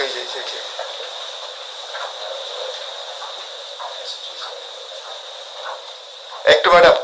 এই যে একটু ম্যাডাম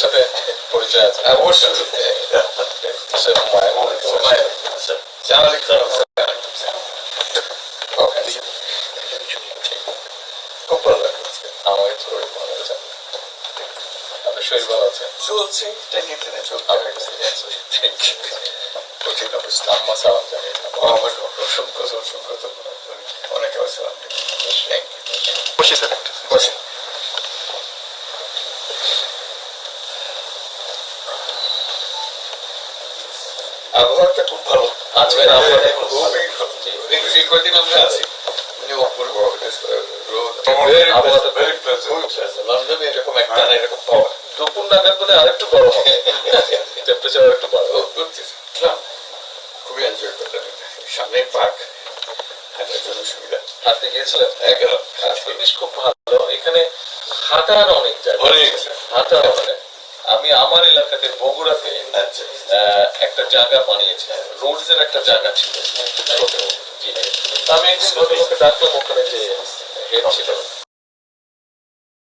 সাথে পরিচয় আছে অবশ্যই খুব ভালো লাগে আমাকে আপনার শরীর ভালো আছে চলছে কঠিন অবস্থা আম্মা সালাম জানি আমার অসংখ্য অনেকে সালাম বসে স্যার বসে আবহাওয়াটা খুব ভালো আজকে খুবই কদিন আমরা আছি লন্ডনে এরকম একটা না এরকম পাওয়া দুপুর নাগাদ বোধ আরেকটু গরম হবে টেম্পারেচার একটু বাড়বে খুবই এনজয় করলাম সামনে পার্ক হাঁটার জন্য সুবিধা আপনি গিয়েছিলেন জিনিস খুব ভালো এখানে হাঁটার অনেক জায়গা হাঁটা মানে আমি আমার এলাকাতে বগুড়াতে একটা জায়গা বানিয়েছি রোডস এর একটা জায়গা ছিল আমি একদিন ভদ্রলোককে ডাকলাম ওখানে যে হেড ছিল